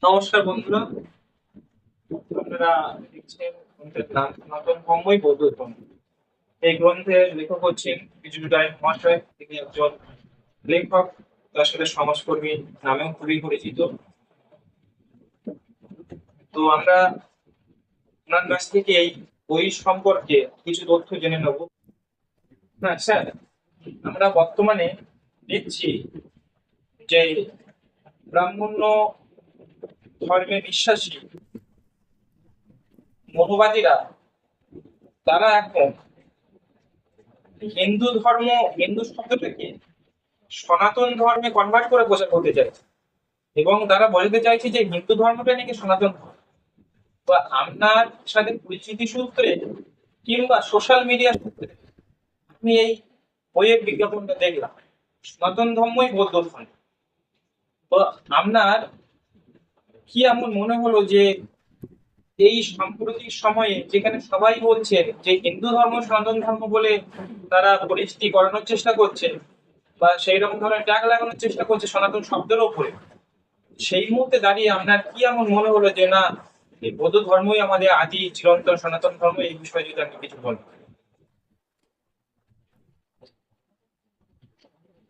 নমস্কার বন্ধুরা, আপনারা দেখছেন গ্রন্থের নাম সনাতন ধর্মই বৌদ্ধ ধর্ম। এই গ্রন্থের লেখক হচ্ছেন বিজুটাই মহাশয়। তিনি একজন লেখক, তার সাথে সমাজকর্মী নামেও খুবই পরিচিত। তো আমরা ওনার কাছ থেকে এই বই সম্পর্কে কিছু তথ্য জেনে নেব। হ্যাঁ স্যার, আমরা বর্তমানে দেখছি যে ব্রাহ্মণ্য ধর্মে বিশ্বাসী মনোবাদীরা তারা এখন হিন্দু শব্দটাকে সনাতন ধর্মে কনভার্ট করে প্রচার করতে চাইছে, এবং তারা বোঝাতে চাইছে যে হিন্দু ধর্মটা নাকি সনাতন ধর্ম। তো আপনার সাথে পরিচিতি সূত্রে কিংবা সোশ্যাল মিডিয়া সূত্রে আমি এই বইয়ের বিজ্ঞাপনটা দেখলাম, সনাতন ধর্মই বৌদ্ধ ধর্ম। তো আপনার কি এমন মনে হলো যে এই সাম্প্রতিক সময়ে যেখানে সবাই বলছে যে হিন্দু ধর্ম সনাতন ধর্ম বলে তারা পরিচিতি করানোর চেষ্টা করছে বা সেই রকম ধরনের ট্যাগ লাগানোর চেষ্টা করছে সনাতন শব্দের ওপরে, সেই মুহূর্তে দাঁড়িয়ে আপনার কি এমন মনে হলো যে না, এই বৌদ্ধ ধর্মই আমাদের আদি চিরন্তন সনাতন ধর্ম? এই বিষয়ে যদি আপনি কিছু বলেন।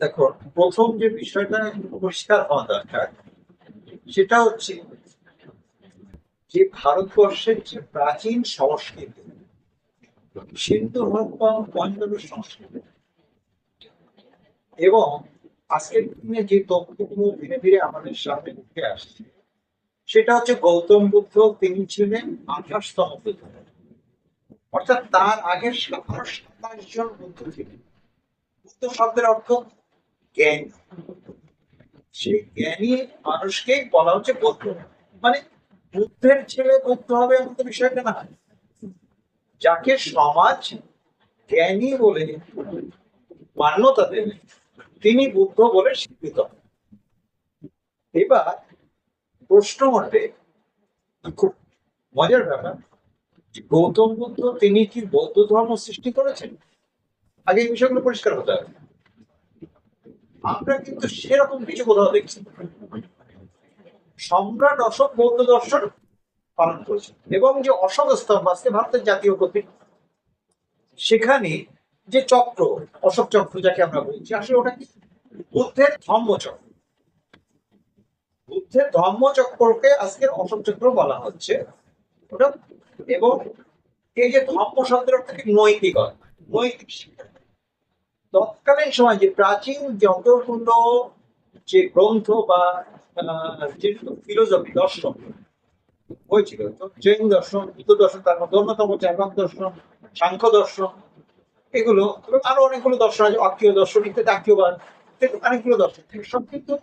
দেখো, প্রথম যে বিষয়টা পরিষ্কার হওয়া দরকার সেটা হচ্ছে যে ভারতবর্ষের যে প্রাচীন সংস্কৃতি, সিন্ধু হরপ্পা মহেঞ্জোদড়ো সংস্কৃতি, এবং আজকের দিনে যে তথ্যগুলো ধীরে ধীরে আমাদের সামনে উঠে আসছে, সেটা হচ্ছে গৌতম বুদ্ধ তিনি ছিলেন 28তম বুদ্ধ। অর্থাৎ তার আগে 27 জন বুদ্ধ ছিলেন। বুদ্ধ শব্দের অর্থ জ্ঞান। সেই জ্ঞানী মানুষকেই বলা হচ্ছে বৌদ্ধ। মানে বুদ্ধের ছেলে বুদ্ধ হবে এমন তো বিষয়টা না। যাকে সমাজ জ্ঞানী বলে মান্যতা দেবে তিনি বুদ্ধ বলে স্বীকৃত। এবার প্রশ্ন ওঠে, খুব মজার ব্যাপার, যে গৌতম বুদ্ধ তিনি কি বৌদ্ধ ধর্ম সৃষ্টি করেছেন? আগে এই বিষয়গুলো পরিষ্কার হতে হবে। আমরা কিন্তু সেরকম কিছু কোথাও দেখছি না। সম্রাট অশোক বৌদ্ধ দর্শন পালন করেছেন, এবং যে অশোক স্তম্ভ আজকে ভারতের জাতীয় প্রতীক, সেখানে যে চক্র, অশোক চক্র যাকে আমরা বলছি, আসলে ওটা কি? বুদ্ধের ধম্মচক্র। বুদ্ধের ধম্মচক্রকে আজকের অশোক চক্র বলা হচ্ছে ওটা। এবং এই যে ধম্ম শব্দের অর্থ কি? নৈতিকতা, নৈতিক শিক্ষা। তৎকালীন সময় যে প্রাচীন যতগুলো যে গ্রন্থ বা যে ফিলোসফি দর্শন হয়েছিল, জৈন দর্শন, বুদ্ধ দর্শন, তার মধ্যে অন্যতম চার্বাক দর্শন, সাংখ্য দর্শন, এগুলো এবং আরো অনেকগুলো দর্শন আছে, অক্ষীয় দর্শন ইত্যাদি, আক্ষীয়বাদ, অনেকগুলো দর্শন থেকে সব কিন্তু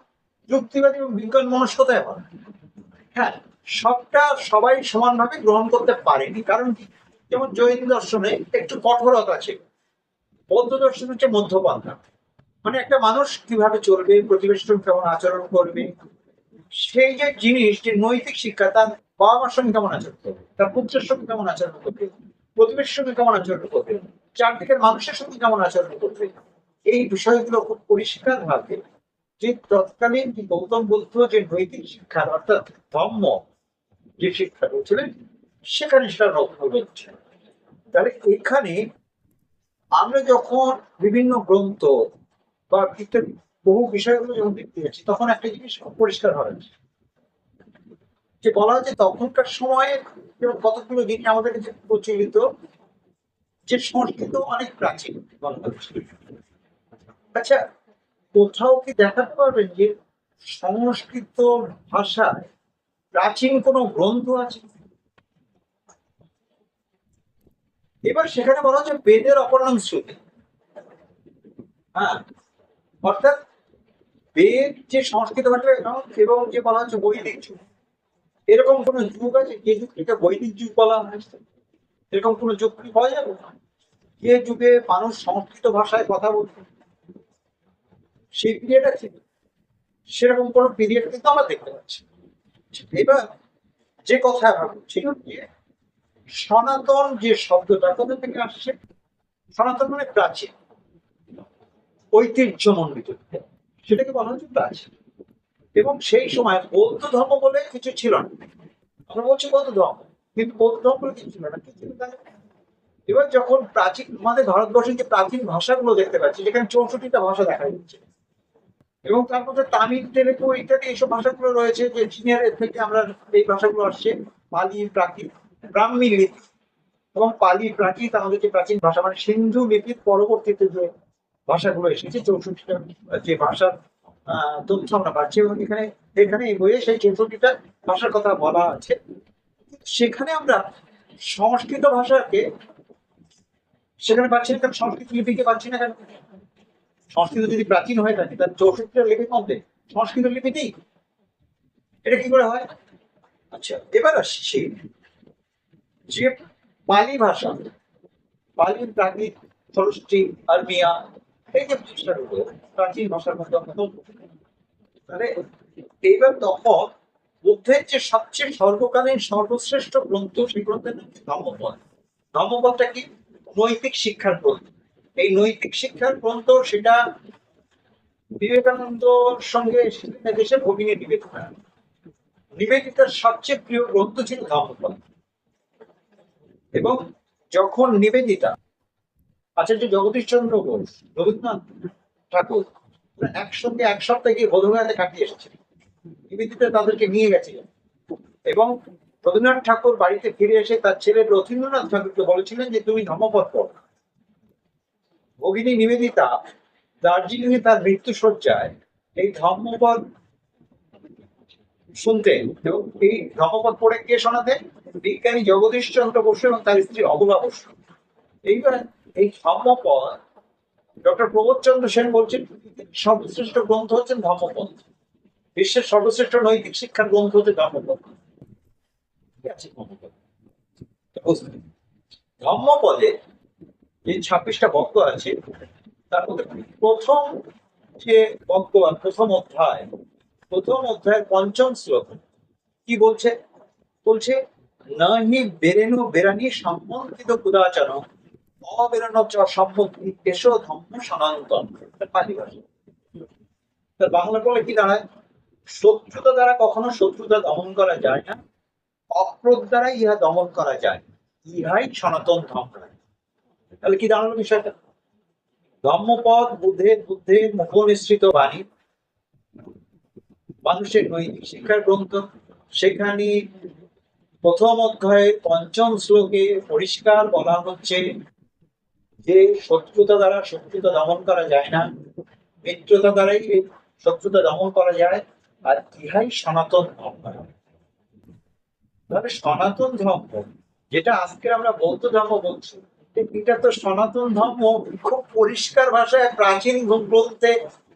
যুক্তিবাদী এবং বিজ্ঞান মনস্কতায় হয়। হ্যাঁ, সবটা সবাই সমানভাবে গ্রহণ করতে পারেনি, কারণ কি? যেমন জৈন দর্শনে একটু কঠোরতা আছে, বৌদ্ধ দর্শন হচ্ছে মধ্যপন্থা। মানে একটা মানুষ কিভাবে চলবে, প্রতিবেশীর সঙ্গে কেমন আচরণ করবে, সেই যে জিনিস, যে নৈতিক শিক্ষা, তার বাবা মার সঙ্গে কেমন আচরণ করবে, তার পুত্রের সঙ্গে কেমন আচরণ করবে, প্রতিবেশীর সঙ্গে কেমন আচরণ করবে, চারদিকের মানুষের সঙ্গে কেমন আচরণ করবে, এই বিষয়গুলো খুব পরিষ্কার ভাবে যে তৎকালীন যে গৌতম বুদ্ধ যে নৈতিক শিক্ষা অর্থাৎ ধম্ম যে শিক্ষা করছিলেন, সেখানে সেটা রক্ষা করছে। তাহলে এখানে আমরা যখন বিভিন্ন গ্রন্থ বা ইত্যাদি বহু বিষয়গুলো যখন দেখতে যাচ্ছি, তখন একটা জিনিস খুব পরিষ্কার হয় যে বলা হচ্ছে তখনকার সময়ে যেমন কতগুলো জিনিস আমাদের কাছে প্রচলিত, যে সংস্কৃত অনেক প্রাচীন বলা হচ্ছে। আচ্ছা, কোথাও কি দেখাতে পারবেন যে সংস্কৃত ভাষায় প্রাচীন কোনো গ্রন্থ আছে? এবার সেখানে বলা হচ্ছে বেদের অপর নাম শ্রুতি। হ্যাঁ, অর্থাৎ বেদ যে সংস্কৃত ভাষায়, এবং যে বলা হচ্ছে বৈদিক যুগ, এরকম কোন যুগ আছে যে যুগটিকে বৈদিক যুগ বলা হয়? এরকম কোন যুগ কি পাওয়া যাবে? যে যুগে মানুষ সংস্কৃত ভাষায় কথা বলতো, সেই পিরিয়ড আছে? সেরকম কোন পিরিয়ড কিন্তু আমরা দেখতে পাচ্ছি না। এবার যে কথা আমরা বলছি যে সনাতন যে শব্দটা কোথা থেকে আসছে? সনাতন মানে প্রাচীন, ঐতিহ্যমণ্ডিত, সেটাকে বলা হচ্ছে প্রাচীন। এবং সেই সময় বৌদ্ধ ধর্ম বলে কিছু ছিল না। আমরা বলছি বৌদ্ধ ধর্ম, কিন্তু বৌদ্ধ ধর্ম বলে কিছু ছিল না। কি ছিল তাহলে? এবার যখন প্রাচীন আমাদের ভারতবর্ষের যে প্রাচীন ভাষাগুলো দেখতে পাচ্ছি, যেখানে 64টা ভাষা দেখা যাচ্ছে, এবং তার মধ্যে তামিল, তেলেগু ইত্যাদি এইসব ভাষাগুলো রয়েছে, যে চীনের থেকে আমরা এই ভাষাগুলো আসছে, পালি, প্রাকৃত, ব্রাহ্মী লিপি এবং পালি প্রাকৃত, আমাদের যে প্রাচীন ভাষা, মানে সিন্ধু লিপির পরবর্তীতে যে ভাষাগুলো এসেছে, 64টা যে ভাষার তথ্য আমরা পাচ্ছি, এবং এখানে এখানে এই বইয়ে সেই 64টা ভাষার কথা বলা আছে। সেখানে আমরা সংস্কৃত ভাষাকে সেখানে পাচ্ছি না, কারণ সংস্কৃত লিপিকে পাচ্ছি না কেন? সংস্কৃত যদি প্রাচীন হয়ে থাকে, তার 64টা লিপির মধ্যে সংস্কৃত লিপি নেই, এটা কি করে হয়? আচ্ছা, এবার আসছি যে পালি ভাষা, পালি, প্রাকৃত, খরস্টি, আর্মিয়া, এই যে ভাষাগুলো প্রাচীন ভাষার মধ্যে অন্যতম। তাহলে এইবার তখন বুদ্ধের যে সবচেয়ে সর্বকালীন সর্বশ্রেষ্ঠ গ্রন্থ, সেই গ্রন্থের নাম ধম্মপদ। ধম্মপদটা কি? নৈতিক শিক্ষার গ্রন্থ। এই নৈতিক শিক্ষার গ্রন্থ, সেটা বিবেকানন্দর সঙ্গে দেশের ভগিনী নিবেদিতা, নিবেদিতার সবচেয়ে প্রিয় গ্রন্থ ছিল ধম্মপদ। এবং যখন নিবেদিতা আচার্য জগদীশ চন্দ্র বোস, রবীন্দ্রনাথ ঠাকুর একসঙ্গে এক সপ্তাহে গিয়ে বোধগয়াতে কাটিয়ে এসেছে, নিবেদিতা তাদেরকে নিয়ে গেছিলেন, এবং রবীন্দ্রনাথ ঠাকুর বাড়িতে ফিরে এসে তার ছেলে রথীন্দ্রনাথ ঠাকুরকে বলেছিলেন যে তুমি ধম্মপদ পড়ো। ভগিনী নিবেদিতা দার্জিলিং এ তার মৃত্যু শয্যায় এই ধম্মপদ শুনতেন, এবং এই ধম্মপদ পড়ে কে শোনাতেন? বিজ্ঞানী জগদীশ চন্দ্র বসু এবং তার স্ত্রী অবলা বসু। এইবার এই ধম্মপদ, ডক্টর প্রবোধ চন্দ্র সেন বলছেন সর্বশ্রেষ্ঠ গ্রন্থ হচ্ছেন ধম্মপদ, বিশ্বের সর্বশ্রেষ্ঠ নৈতিক শিক্ষার গ্রন্থ হচ্ছে ধম্মপদ। ঠিক আছে? ধম্মপদে যে 26টা বক্ত আছে, তার মধ্যে প্রথম যে বক্ত, প্রথম অধ্যায়ের 5ম শ্লোক কি বলছে? বলছে নাহি বেরেনো বেরানি সম্বন্ধিত কুদাচন অবেরণ চ সম্পত্তি এসো ধম্ম সনাতন। পালি ভাষা। তার বাংলা বলে কি দাঁড়ায়? শত্রুতা দ্বারা কখনো শত্রুতা দমন করা যায় না, অক্রোধ দ্বারা ইহা দমন করা যায়, ইহাই সনাতন ধর্ম। তাহলে কি দাঁড়ালো বিষয়টা? ধম্মপদ বুদ্ধের মুখনিসৃত বাণী, মানুষের নৈতিক শিক্ষার গ্রন্থ। সেখানে প্রথম অধ্যায়ের 5ম শ্লোকে পরিষ্কার বলা হচ্ছে যে শত্রুতা দ্বারা শত্রুতা দমন করা যায় না, মিত্রতা দ্বারাই শত্রুতা দমন করা যায়, আর ইহাই সনাতন ধর্ম। তাহলে সনাতন ধর্ম, যেটা আজকে আমরা বৌদ্ধ ধর্ম বলছি, এটা তো সনাতন ধর্ম খুব পরিষ্কার ভাষায় প্রাচীন গ্রন্থে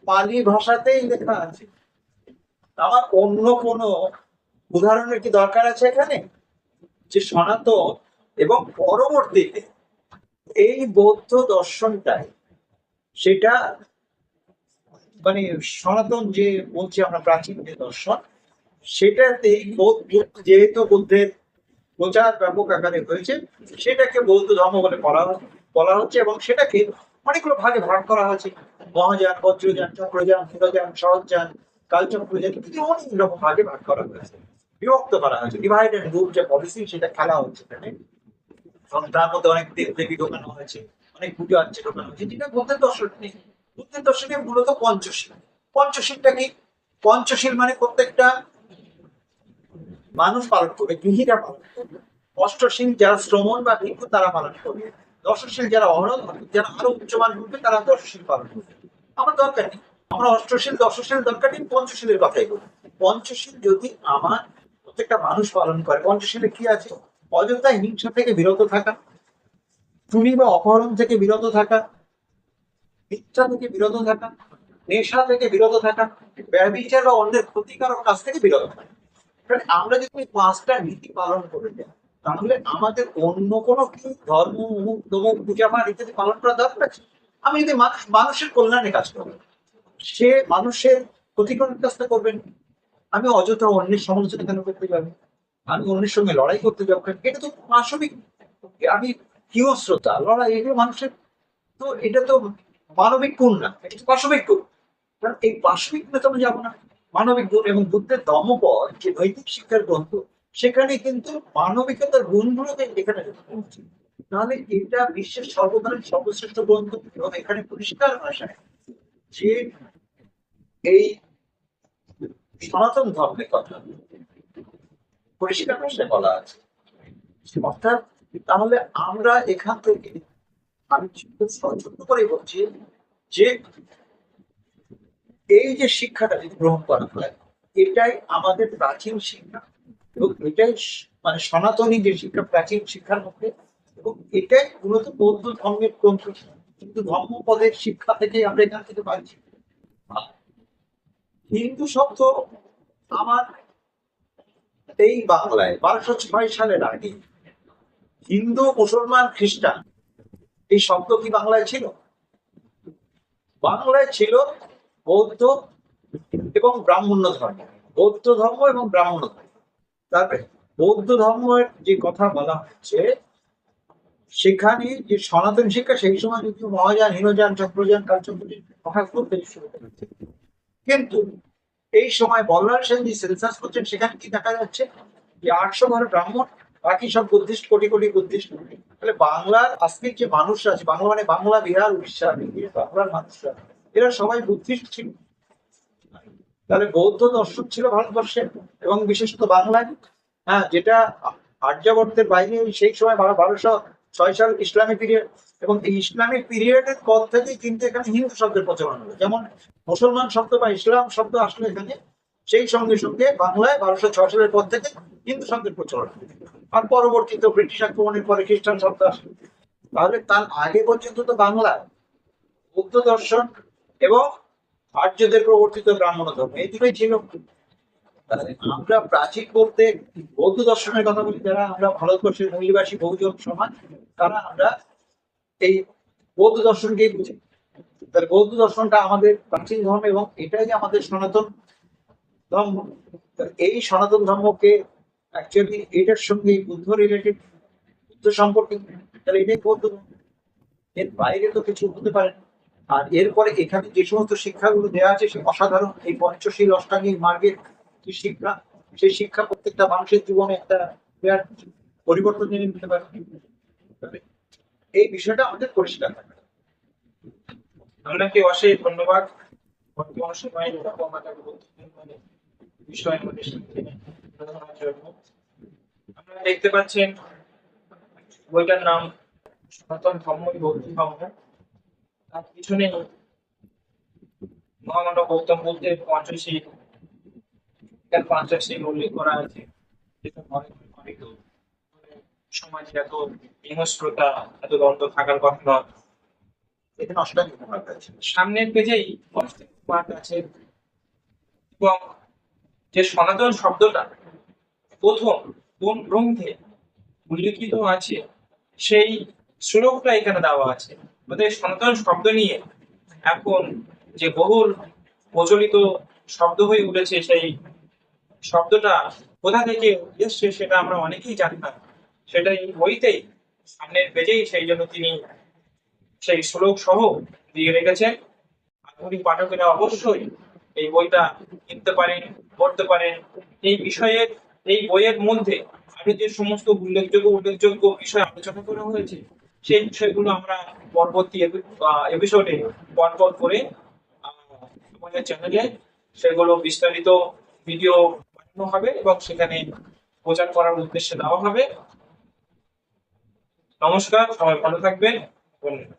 পালি ভাষাতেই লেখা আছে। আমার অন্য কোনো উদাহরণের কি দরকার আছে এখানে? যে সনাতন এবং পরবর্তীতে এই বৌদ্ধ দর্শনটাই, সেটা মানে সনাতন যে বলছি আমরা, প্রাচীন যে দর্শন, সেটাতে যেহেতু বুদ্ধের প্রচার ব্যাপক আকারে হয়েছে, সেটাকে বৌদ্ধ ধর্ম বলে বলা হচ্ছে, এবং সেটাকে অনেকগুলো ভাগে ভাগ করা হয়েছে। মহাযান, বজ্রযান, চক্রযান, ক্ষুরযান, সহজযান, কালচক্রযান, অনেক রকম ভাগে ভাগ করা হয়েছে, বিভক্ত করা হয়েছে। ডিভাইড এন্ড রুল যে পলিসি, সেটা খেলা হচ্ছে এখানে, এবং তার মধ্যে অনেক দেবী ঢোকানো হয়েছে, অনেক পূজা আছে ঢোকানো হয়েছে, যেটা বুদ্ধের দর্শন নেই। বুদ্ধের দর্শনে মূলত পঞ্চশীল। পঞ্চশীলটা কি? পঞ্চশীল মানে প্রত্যেকটা মানুষ পালন করবে, গৃহীরা পালন করবে। অষ্টশীল যারা শ্রমণ বা ভিক্ষু, তারা পালন করবে। দশশীল যারা অহরণ, যারা আরো উচ্চমান করবে, তারা দশশীল পালন করবে। আমার দরকার নেই, আমরা অষ্টশীল দশশীল দরকার নেই, পঞ্চশীলের কথাই বলি। পঞ্চশীল যদি আমার প্রত্যেকটা মানুষ পালন করে, পঞ্চশীলে কি আছে? অযথা হিংসা থেকে বিরত থাকা, চুরি বা অপহরণ থেকে বিরত থাকা, মিথ্যা থেকে বিরত থাকা, নেশা থেকে বিরত থাকা, ব্যভিচার বা অন্যের ক্ষতিকারক কাজ থেকে বিরত থাকা। আমরা যদি 5টা নীতি পালন করে যাই, তাহলে আমাদের অন্য কোনো কি ধর্ম, পূজা পাঠ ইত্যাদি পালন করা দরকার আছে? আমি যদি মানুষের কল্যাণে কাজ করবো, সে মানুষের ক্ষতিকরের কাজটা করবেন। আমি অযথা অন্যের সমালোচনা কেন করতে যাবো? আমি অন্যের সঙ্গে লড়াই করতে যাবো কেন? এটা তো পাশবিক। আমি হিংস্রতা, লড়াই, এগুলো মানুষের, তো এটা তো মানবিক গুণ না, এটা তো পাশবিক গুণ। কারণ এই পাশবিক গুণে তো আমি যাবো না। মানবিক গুণ এবং বুদ্ধের ধম্মপদ যে নৈতিক শিক্ষার গ্রন্থ, সেখানে কিন্তু মানবিকতার গুণগুলোকে এখানে রেখে দিয়েছে। তাহলে এটা বিশ্বের সর্বকালীন সর্বশ্রেষ্ঠ গ্রন্থ এবং এখানে পরিষ্কার ভাষায় যে এই সনাতন ধর্মের কথা পরিষ্কার ভাষায় বলা আছে। অর্থাৎ তাহলে আমরা এখান থেকে, আমি ছোট্ট করে বলছি যে এই যে শিক্ষাটা যদি গ্রহণ করা হয়, এটাই আমাদের প্রাচীন শিক্ষা এবং এটাই মানে সনাতনী যে শিক্ষা প্রাচীন শিক্ষার মধ্যে, এবং এটাই মূলত বৌদ্ধ ধর্মের গ্রন্থ। কিন্তু ধর্মপদের শিক্ষা থেকে আমরা এখান থেকে পাচ্ছি। হিন্দু শব্দ আমার এই বাংলায় 1206 সালের আগে হিন্দু, মুসলমান, খ্রিস্টান এই শব্দ কি বাংলায় ছিল? বাংলায় ছিল বৌদ্ধ এবং ব্রাহ্মণ্য ধর্ম, বৌদ্ধ ধর্ম এবং ব্রাহ্মণ ধর্ম। তারপরে বৌদ্ধ ধর্মের যে কথা বলা হচ্ছে, সেখানে যে সনাতন শিক্ষা সেই সময় যদি মহাযান, হীনযান, চক্রযান, কালচক্রের কথা করতে শুরু করেছে। কিন্তু এই সময় বলরাজ সেন যে সেন্সাস করছেন, সেখানে কি দেখা যাচ্ছে যে 800 ঘর ব্রাহ্মণ, বাকি সব বুদ্ধিস্ট, কোটি কোটি বুদ্ধিস্ট। তাহলে বাংলার আজকের যে মানুষরা আছে, বাংলা মানে বাংলা, বিহার, উড়িষ্যা, বাংলার মানুষরা এরা সবাই বুদ্ধিস্ট ছিল। তাহলে বৌদ্ধ দর্শন ছিল ভারতবর্ষে এবং বিশেষত বাংলায়, হ্যাঁ, যেটা আর্যাবর্তের বাইরে সেই সময় 1206 সাল ইসলামিক পিরিয়ড, এবং এই ইসলামিক পিরিয়ডের পর থেকেই কিন্তু এখানে হিন্দু শব্দের প্রচলন হলো। যেমন মুসলমান শব্দ বা ইসলাম শব্দ আসলে এখানে, সেই সঙ্গে সঙ্গে বাংলায় 1206 সালের পর থেকে হিন্দু শব্দের প্রচলন হলো। আর পরবর্তীতে ব্রিটিশ আক্রমণের পরে খ্রিস্টান শব্দ আসলো। তাহলে তার আগে পর্যন্ত তো বাংলায় বৌদ্ধ দর্শন এবং আর্যদের প্রবর্তিত ব্রাহ্মণ ধর্ম, এই দুটোই ছিল। আমরা প্রাচীন বলতে বৌদ্ধ দর্শনের কথা বলি, যারা আমরা ভারতবর্ষের মূলবাসী বহুজন সমাজ, তারা আমরা এই বৌদ্ধ দর্শনকেই বুঝি। তাহলে বৌদ্ধ দর্শনটা আমাদের প্রাচীন ধর্ম এবং এটাই যে আমাদের সনাতন ধর্ম। এই সনাতন ধর্মকে অ্যাকচুয়ালি এটার সঙ্গে বুদ্ধ রিলেটেড, বুদ্ধ সম্পর্কে, তাহলে এটাই বৌদ্ধ ধর্ম। এর বাইরে তো কিছু হতে পারে না। আর এরপরে এখানে যে সমস্ত শিক্ষাগুলো দেওয়া আছে, সে অসাধারণ। এই পঞ্চশীল অষ্টাঙ্গিক মার্গের যে শিক্ষা, সেই শিক্ষা প্রত্যেকটা মানুষের জীবনে একটা বিরাট পরিবর্তন এনে দিতে পারে। এই বিষয়টা আমাদের পরিষ্কার থাকবে। আপনাকে অশেষ ধন্যবাদ। বর্তমান সময়ে এরকম একটা গুরুত্বপূর্ণ বিষয় আমাদের সামনে তুলে ধরার জন্য। আপনারা দেখতে পাচ্ছেন বইটার নাম সনাতন ধর্ম বৌদ্ধ ধর্ম। তার পিছনে মহামানব গৌতম বুদ্ধের পঞ্চশীল, তার পঞ্চশীল উল্লেখ করা আছে, যেটা মনে করি তো সমাজে এত হিংস্রতা, এত দ্বন্দ্ব থাকার কথা নয়। এখানে অষ্টাঙ্গিক মার্গ আছে। সামনের পেজেই অষ্টাঙ্গিক মার্গ আছে, এবং যে সনাতন শব্দটা প্রথম কোন গ্রন্থে উল্লিখিত আছে সেই শ্লোকটা এখানে দেওয়া আছে। আমাদের সনাতন শব্দ নিয়ে এখন যে বহুল প্রচলিত শব্দ হয়ে উঠেছে, সেই শব্দটা কোথা থেকে এসছে সেটা আমরা অনেকেই জানি না। সেটাই বইতেই সামনের পেজেই, সেই জন্য তিনি সেই শ্লোক সহ দিয়ে রেখেছেন। আগ্রহী পাঠকেরা অবশ্যই এই বইটা কিনতে পারেন, পড়তে পারেন। এই বিষয়ের, এই বইয়ের মধ্যে আরো যে সমস্ত উল্লেখযোগ্য বিষয় আলোচনা করা হয়েছে, সেই বিষয়গুলো আমরা পরবর্তী এপিসোডে পরপর করে আমাদের চ্যানেলে সেগুলো বিস্তারিত ভিডিও বানানো হবে এবং সেখানে প্রচার করার উদ্দেশ্যে দেওয়া হবে। নমস্কার, সবাই ভালো থাকবেন। ধন্যবাদ।